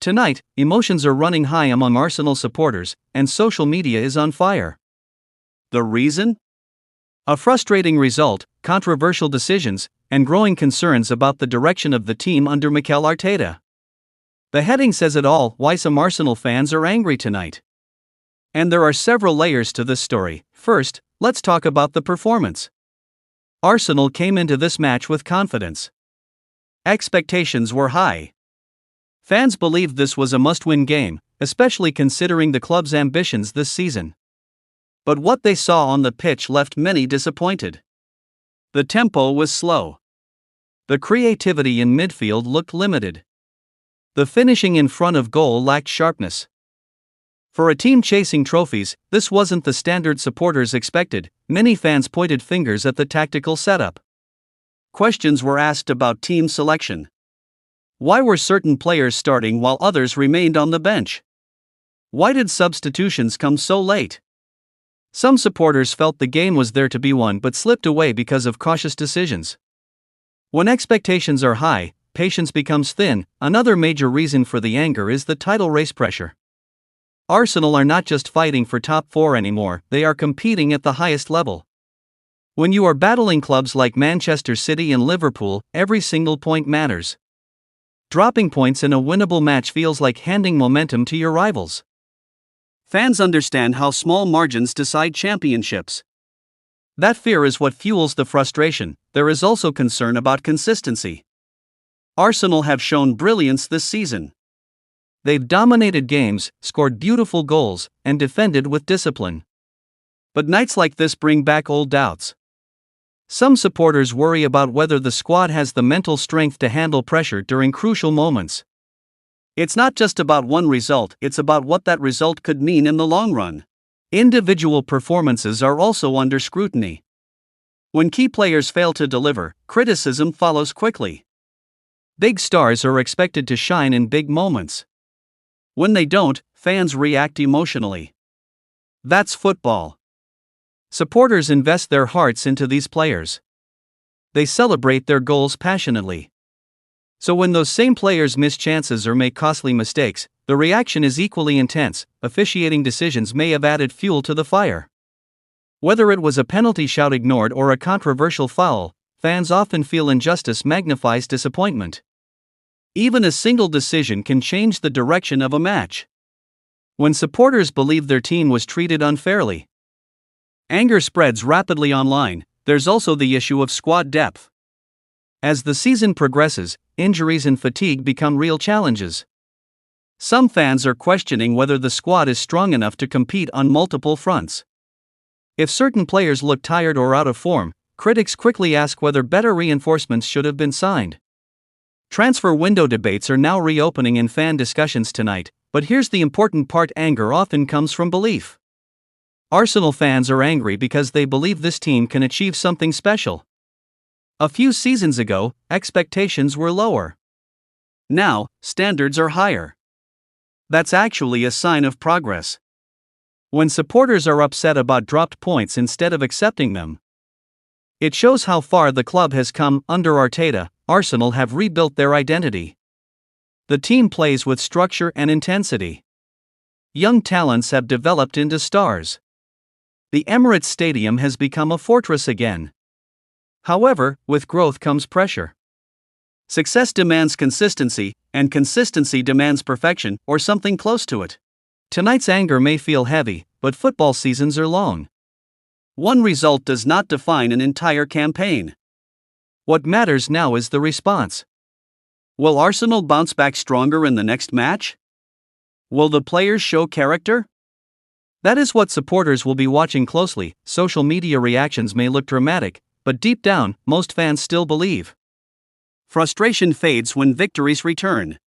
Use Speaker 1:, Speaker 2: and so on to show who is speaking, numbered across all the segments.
Speaker 1: Tonight, emotions are running high among Arsenal supporters, and social media is on fire. The reason? A frustrating result, controversial decisions, and growing concerns about the direction of the team under Mikel Arteta. The heading says it all: why some Arsenal fans are angry tonight. And there are several layers to this story. First, let's talk about the performance. Arsenal came into this match with confidence. Expectations were high. Fans believed this was a must-win game, especially considering the club's ambitions this season. But what they saw on the pitch left many disappointed. The tempo was slow. The creativity in midfield looked limited. The finishing in front of goal lacked sharpness. For a team chasing trophies, this wasn't the standard supporters expected. Many fans pointed fingers at the tactical setup. Questions were asked about team selection. Why were certain players starting while others remained on the bench? Why did substitutions come so late? Some supporters felt the game was there to be won but slipped away because of cautious decisions. When expectations are high, patience becomes thin. Another major reason for the anger is the title race pressure. Arsenal are not just fighting for top 4 anymore, they are competing at the highest level. When you are battling clubs like Manchester City and Liverpool, every single point matters. Dropping points in a winnable match feels like handing momentum to your rivals. Fans understand how small margins decide championships. That fear is what fuels the frustration. There is also concern about consistency. Arsenal have shown brilliance this season. They've dominated games, scored beautiful goals, and defended with discipline. But nights like this bring back old doubts. Some supporters worry about whether the squad has the mental strength to handle pressure during crucial moments. It's not just about one result, it's about what that result could mean in the long run. Individual performances are also under scrutiny. When key players fail to deliver, criticism follows quickly. Big stars are expected to shine in big moments. When they don't, fans react emotionally. That's football. Supporters invest their hearts into these players. They celebrate their goals passionately. So when those same players miss chances or make costly mistakes, the reaction is equally intense. Officiating decisions may have added fuel to the fire. Whether it was a penalty shout ignored or a controversial foul, fans often feel injustice magnifies disappointment. Even a single decision can change the direction of a match. When supporters believe their team was treated unfairly, anger spreads rapidly online. There's also the issue of squad depth. As the season progresses, injuries and fatigue become real challenges. Some fans are questioning whether the squad is strong enough to compete on multiple fronts. If certain players look tired or out of form, critics quickly ask whether better reinforcements should have been signed. Transfer window debates are now reopening in fan discussions tonight, but here's the important part: anger often comes from belief. Arsenal fans are angry because they believe this team can achieve something special. A few seasons ago, expectations were lower. Now, standards are higher. That's actually a sign of progress. When supporters are upset about dropped points instead of accepting them, it shows how far the club has come. Under Arteta, Arsenal have rebuilt their identity. The team plays with structure and intensity. Young talents have developed into stars. The Emirates Stadium has become a fortress again. However, with growth comes pressure. Success demands consistency, and consistency demands perfection, or something close to it. Tonight's anger may feel heavy, but football seasons are long. One result does not define an entire campaign. What matters now is the response. Will Arsenal bounce back stronger in the next match? Will the players show character? That is what supporters will be watching closely. Social media reactions may look dramatic, but deep down, most fans still believe. Frustration fades when victories return.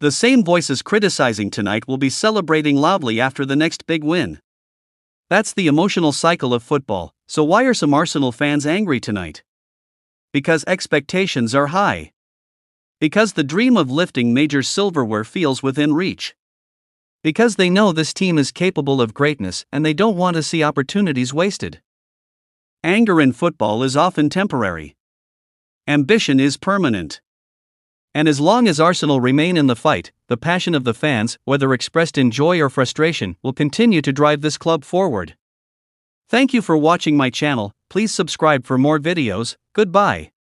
Speaker 1: The same voices criticizing tonight will be celebrating loudly after the next big win. That's the emotional cycle of football. So why are some Arsenal fans angry tonight? Because expectations are high. Because the dream of lifting major silverware feels within reach. Because they know this team is capable of greatness and they don't want to see opportunities wasted. Anger in football is often temporary. Ambition is permanent. And as long as Arsenal remain in the fight, the passion of the fans, whether expressed in joy or frustration, will continue to drive this club forward. Thank you for watching my channel. Please subscribe for more videos. Goodbye.